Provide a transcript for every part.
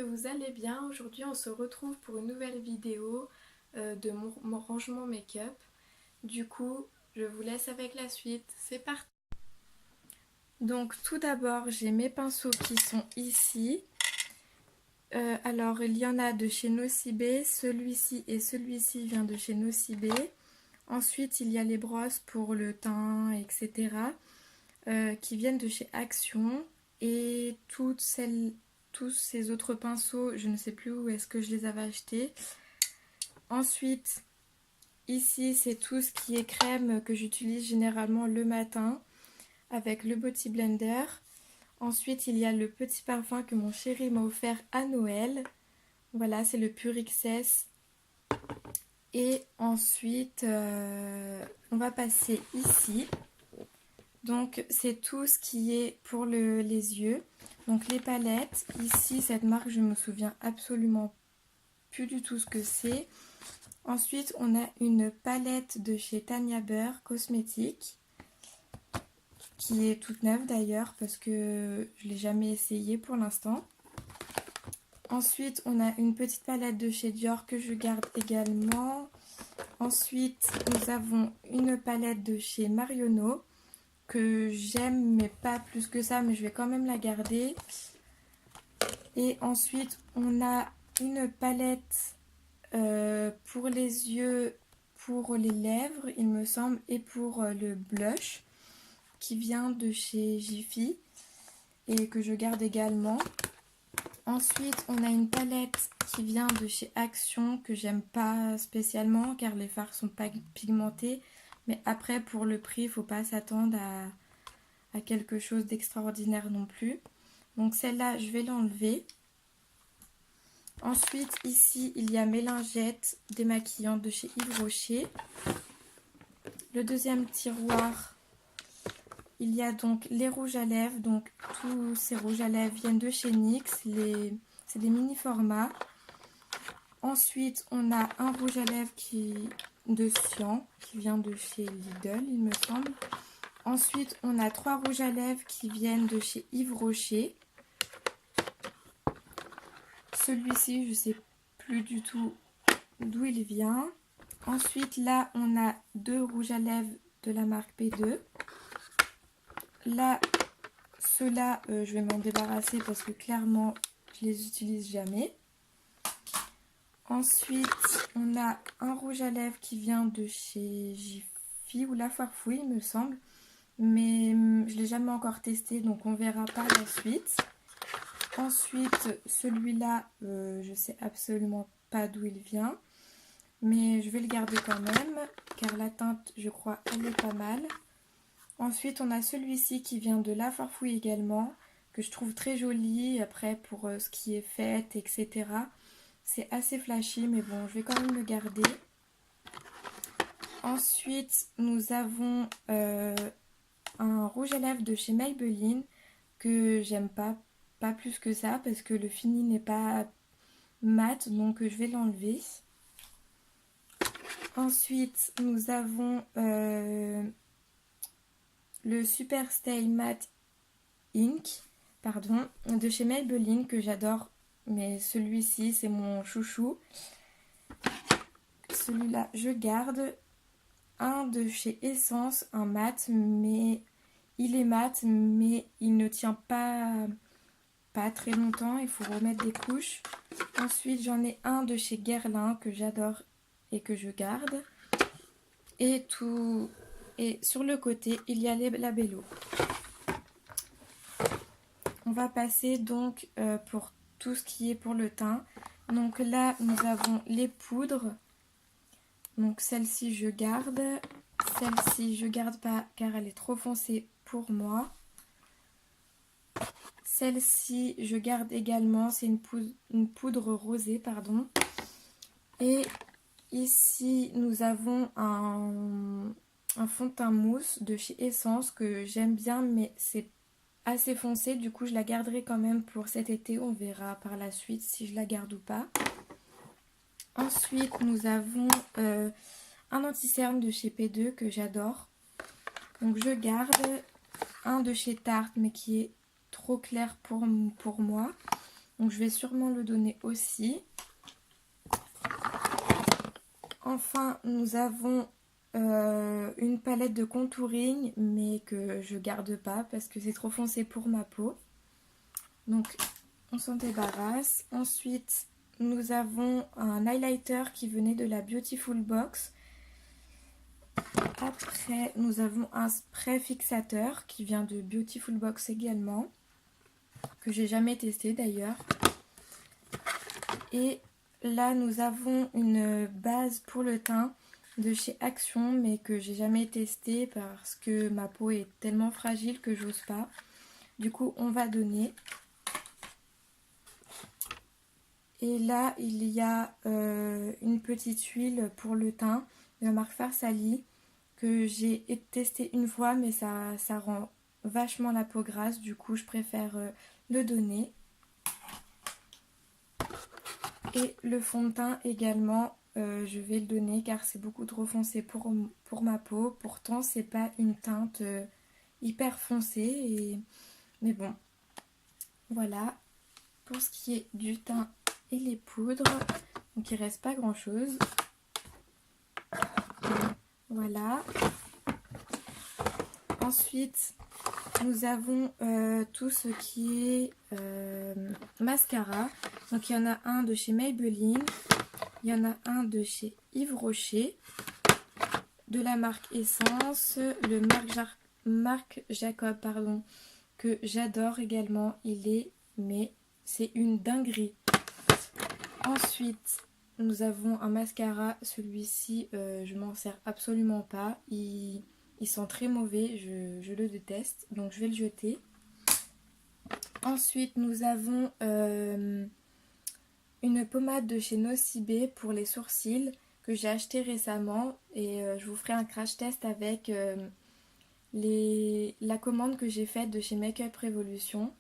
vous allez bien. Aujourd'hui on se retrouve pour une nouvelle vidéo de mon rangement make-up. Du coup, je vous laisse avec la suite. C'est parti. Donc tout d'abord, j'ai mes pinceaux qui sont ici. Alors il y en a de chez Nocibé, celui-ci et celui-ci vient de chez Nocibé. Ensuite, il y a les brosses pour le teint, etc. Qui viennent de chez Action. Et tous ces autres pinceaux, je ne sais plus où est-ce que je les avais achetés. Ensuite, ici, c'est tout ce qui est crème que j'utilise généralement le matin avec le Beauty Blender. Ensuite, il y a le petit parfum que mon chéri m'a offert à Noël. Voilà, c'est le Pure XS. Et ensuite, on va passer ici. Donc, c'est tout ce qui est pour les yeux. Donc, les palettes. Ici, cette marque, je me souviens absolument plus du tout ce que c'est. Ensuite, on a une palette de chez Tanya Burr Cosmétiques, qui est toute neuve d'ailleurs parce que je ne l'ai jamais essayée pour l'instant. Ensuite, on a une petite palette de chez Dior que je garde également. Ensuite, nous avons une palette de chez Marionneau que j'aime mais pas plus que ça, mais je vais quand même la garder. Et ensuite, on a une palette pour les yeux, pour les lèvres, il me semble, et pour le blush qui vient de chez Jiffy et que je garde également. Ensuite, on a une palette qui vient de chez Action que j'aime pas spécialement car les fards sont pas pigmentés. Mais après, pour le prix, il faut pas s'attendre à quelque chose d'extraordinaire non plus. Donc celle-là, je vais l'enlever. Ensuite, ici, il y a mes lingettes démaquillantes de chez Yves Rocher. Le deuxième tiroir, il y a donc les rouges à lèvres. Donc tous ces rouges à lèvres viennent de chez NYX. C'est des mini formats. Ensuite, on a un rouge à lèvres de Cyan qui vient de chez Lidl, il me semble. Ensuite, on a 3 rouges à lèvres qui viennent de chez Yves Rocher. Celui-ci, je ne sais plus du tout d'où il vient. Ensuite, là, on a 2 rouges à lèvres de la marque P2. Là, ceux-là, je vais m'en débarrasser parce que clairement, je les utilise jamais. Ensuite, on a un rouge à lèvres qui vient de chez Jiffy ou La Farfouille, il me semble. Mais je ne l'ai jamais encore testé, donc on verra par la suite. Ensuite, celui-là, je sais absolument pas d'où il vient. Mais je vais le garder quand même, car la teinte, je crois, elle est pas mal. Ensuite, on a celui-ci qui vient de La Farfouille également, que je trouve très joli. Après, pour ce qui est fête, etc. C'est assez flashy, mais bon, je vais quand même le garder. Ensuite, nous avons un rouge à lèvres de chez Maybelline que j'aime pas plus que ça parce que le fini n'est pas mat, donc je vais l'enlever. Ensuite, nous avons le Super Stay Matte Ink, pardon, de chez Maybelline que j'adore, mais celui-ci c'est mon chouchou. Celui-là je garde. Un de chez Essence, un mat, mais il est mat, mais il ne tient pas très longtemps, il faut remettre des couches. Ensuite, j'en ai un de chez Guerlain que j'adore et que je garde. Et sur le côté, il y a les labellos. On va passer donc pour tout ce qui est pour le teint. Donc là, nous avons les poudres. Donc celle-ci, je garde. Celle-ci, je garde pas car elle est trop foncée pour moi. Celle-ci, je garde également. C'est une poudre rosée, pardon. Et ici, nous avons un fond de teint mousse de chez Essence que j'aime bien, mais c'est assez foncé. Du coup, je la garderai quand même pour cet été. On verra par la suite si je la garde ou pas. Ensuite, nous avons un anti-cerne de chez P2 que j'adore. Donc je garde un de chez Tarte mais qui est trop clair pour moi. Donc je vais sûrement le donner aussi. Enfin, nous avons une palette de contouring, mais que je garde pas parce que c'est trop foncé pour ma peau. Donc on s'en débarrasse. Ensuite, nous avons un highlighter qui venait de la Beautiful Box. Après, nous avons un spray fixateur qui vient de Beautiful Box également, que j'ai jamais testé d'ailleurs. Et là, nous avons une base pour le teint de chez Action, mais que j'ai jamais testé parce que ma peau est tellement fragile que j'ose pas. Du coup, on va donner. Et là, il y a une petite huile pour le teint de la marque Farsali que j'ai testé une fois, mais ça rend vachement la peau grasse. Du coup, je préfère le donner. Et le fond de teint également, je vais le donner car c'est beaucoup trop foncé pour ma peau. Pourtant, c'est pas une teinte hyper foncée. Mais bon, voilà. Pour ce qui est du teint et les poudres, donc il reste pas grand chose. Voilà. Ensuite, nous avons tout ce qui est mascara. Donc il y en a un de chez Maybelline, il y en a un de chez Yves Rocher, de la marque Essence, le Marc Jacob, pardon, que j'adore également. Mais c'est une dinguerie. Ensuite, nous avons un mascara. Celui-ci, je m'en sers absolument pas. Il sent très mauvais, je le déteste, donc je vais le jeter. Ensuite, nous avons une pommade de chez Nocibé pour les sourcils que j'ai acheté récemment et je vous ferai un crash test avec la commande que j'ai faite de chez Makeup Revolution.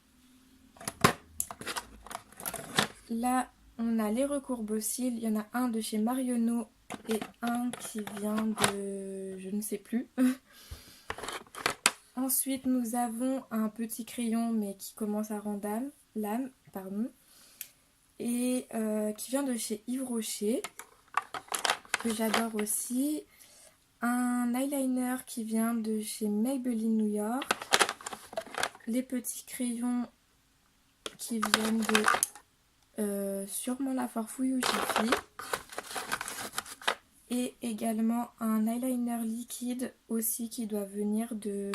Là, on a les recourbe-cils. Il y en a un de chez Marionneau et un qui vient de... je ne sais plus. Ensuite, nous avons un petit crayon, mais qui commence à rendre l'âme, pardon. Et qui vient de chez Yves Rocher, que j'adore aussi. Un eyeliner qui vient de chez Maybelline New York. Les petits crayons qui viennent de sûrement la Farfouille ou Jiffy. Et également un eyeliner liquide aussi qui doit venir de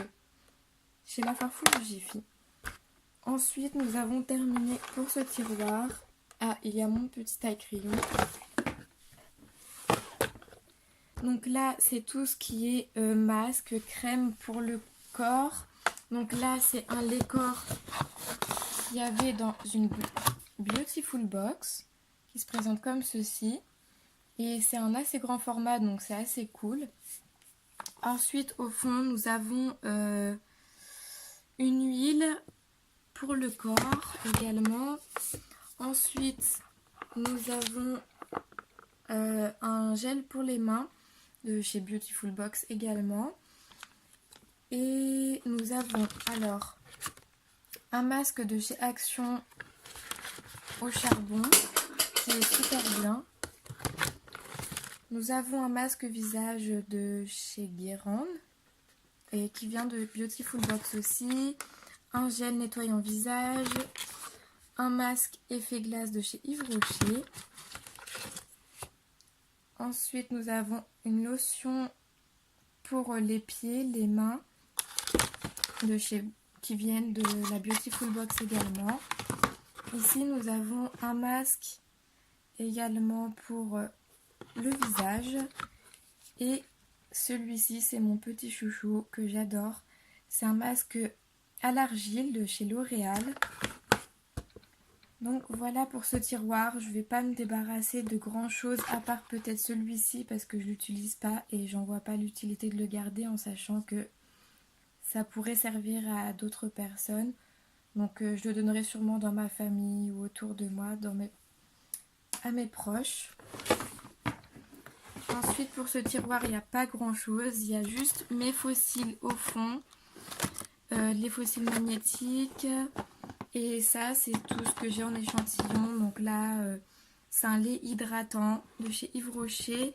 chez la Farfouille ou Jiffy. Ensuite, nous avons terminé pour ce tiroir. Ah, il y a mon petit taille-crayon. Donc là, c'est tout ce qui est masque, crème pour le corps. Donc là, c'est un lait corps qu'il y avait dans une Beautiful Box qui se présente comme ceci. Et c'est un assez grand format, donc c'est assez cool. Ensuite, au fond, nous avons une huile pour le corps également. Ensuite, nous avons un gel pour les mains de chez Beautiful Box également. Et nous avons alors un masque de chez Action au charbon qui est super bien. Nous avons un masque visage de chez Guérande et qui vient de Beautiful Box aussi. Un gel nettoyant visage. Un masque effet glace de chez Yves Rocher. Ensuite, nous avons une lotion pour les pieds, les mains, qui viennent de la Beautiful Box également. Ici, nous avons un masque également pour le visage. Et celui-ci, c'est mon petit chouchou que j'adore. C'est un masque à l'argile de chez L'Oréal. Donc voilà pour ce tiroir. Je ne vais pas me débarrasser de grand chose à part peut-être celui-ci parce que je ne l'utilise pas et j'en vois pas l'utilité de le garder en sachant que ça pourrait servir à d'autres personnes. Donc je le donnerai sûrement dans ma famille ou autour de moi, à mes proches. Ensuite pour ce tiroir il n'y a pas grand chose. Il y a juste mes fossiles au fond, les fossiles magnétiques Et ça, c'est tout ce que j'ai en échantillon. Donc là, c'est un lait hydratant de chez Yves Rocher.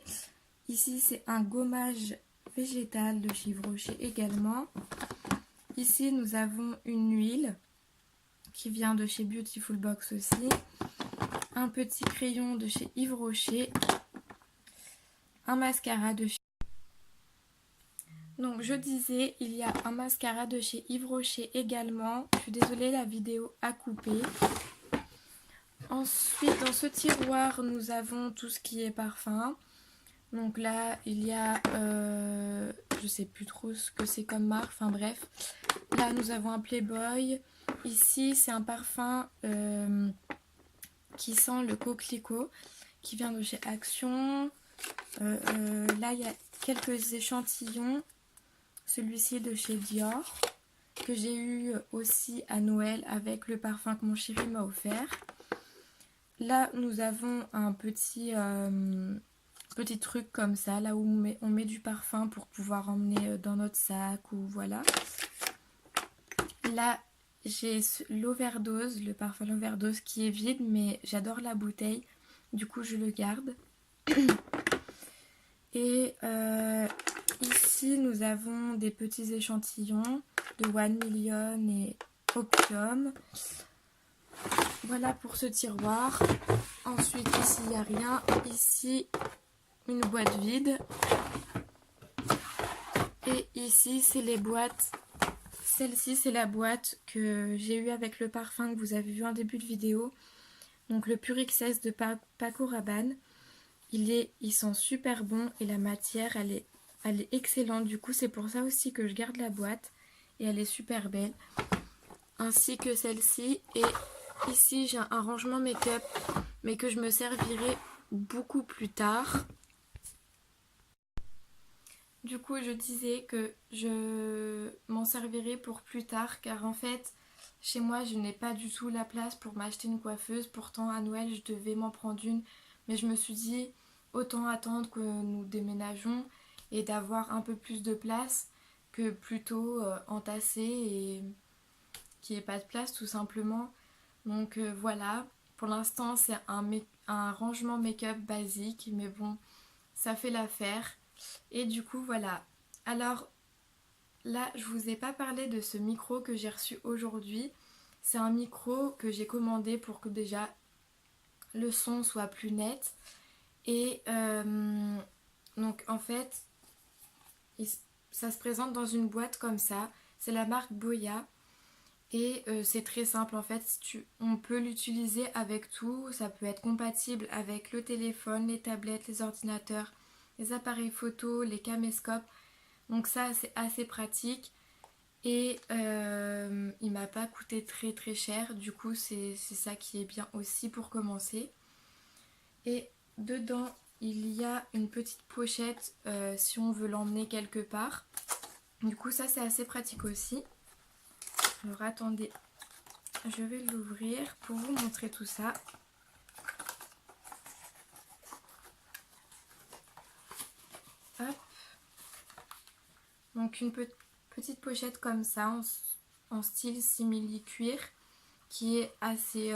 Ici, c'est un gommage végétal de chez Yves Rocher également. Ici, nous avons une huile qui vient de chez Beautiful Box aussi. Un petit crayon de chez Yves Rocher. Un mascara de chez... Donc je disais, il y a un mascara de chez Yves Rocher également. Je suis désolée, la vidéo a coupé. Ensuite, dans ce tiroir, nous avons tout ce qui est parfum. Donc là, il y a, je sais plus trop ce que c'est comme marque, enfin bref. Là, nous avons un Playboy. Ici, c'est un parfum qui sent le coquelicot, qui vient de chez Action. Là, il y a quelques échantillons. Celui-ci de chez Dior, que j'ai eu aussi à Noël avec le parfum que mon chéri m'a offert. Là, nous avons un petit truc comme ça, là où on met du parfum pour pouvoir emmener dans notre sac ou voilà. Là, j'ai l'overdose, le parfum l'overdose qui est vide, mais j'adore la bouteille, du coup je le garde. Et ici, nous avons des petits échantillons de 1 Million et Opium. Voilà pour ce tiroir. Ensuite, ici, il n'y a rien. Ici, une boîte vide. Et ici, c'est les boîtes. Celle-ci, c'est la boîte que j'ai eue avec le parfum que vous avez vu en début de vidéo. Donc, le Pure XS de Paco Rabanne. Il sent super bon et la matière, elle est excellente. Du coup, c'est pour ça aussi que je garde la boîte. Et elle est super belle. Ainsi que celle-ci. Et ici, j'ai un rangement make-up, mais que je me servirai beaucoup plus tard. Du coup, je disais que je m'en servirai pour plus tard, car en fait, chez moi, je n'ai pas du tout la place pour m'acheter une coiffeuse. Pourtant, à Noël, je devais m'en prendre une. Mais je me suis dit, autant attendre que nous déménageons et d'avoir un peu plus de place que plutôt entasser et qu'il n'y ait pas de place tout simplement. Donc voilà, pour l'instant c'est un rangement make-up basique, mais bon, ça fait l'affaire. Et du coup voilà. Alors là, je vous ai pas parlé de ce micro que j'ai reçu aujourd'hui. C'est un micro que j'ai commandé pour que déjà le son soit plus net. Et donc en fait, ça se présente dans une boîte comme ça. C'est la marque Boya. Et c'est très simple en fait, on peut l'utiliser avec tout. Ça peut être compatible avec le téléphone, les tablettes, les ordinateurs, les appareils photo, les caméscopes. Donc ça c'est assez pratique. Et il m'a pas coûté très très cher. Du coup c'est ça qui est bien aussi pour commencer. Et dedans, il y a une petite pochette si on veut l'emmener quelque part. Du coup, ça, c'est assez pratique aussi. Alors, attendez, je vais l'ouvrir pour vous montrer tout ça. Hop. Donc, une petite pochette comme ça, en style simili-cuir, qui est assez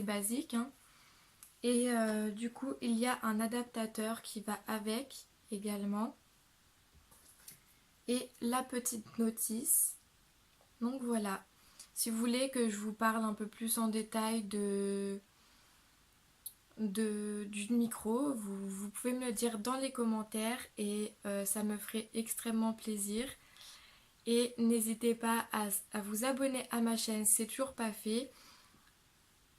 basique, hein. Et du coup, il y a un adaptateur qui va avec également. Et la petite notice. Donc voilà. Si vous voulez que je vous parle un peu plus en détail du micro, vous pouvez me le dire dans les commentaires et ça me ferait extrêmement plaisir. Et n'hésitez pas à vous abonner à ma chaîne, c'est toujours pas fait.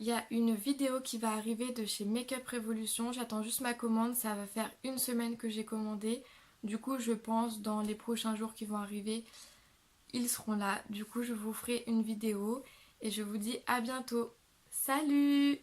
Il y a une vidéo qui va arriver de chez Makeup Revolution. J'attends juste ma commande. Ça va faire une semaine que j'ai commandé. Du coup, je pense dans les prochains jours qui vont arriver, ils seront là. Du coup, je vous ferai une vidéo. Et je vous dis à bientôt. Salut!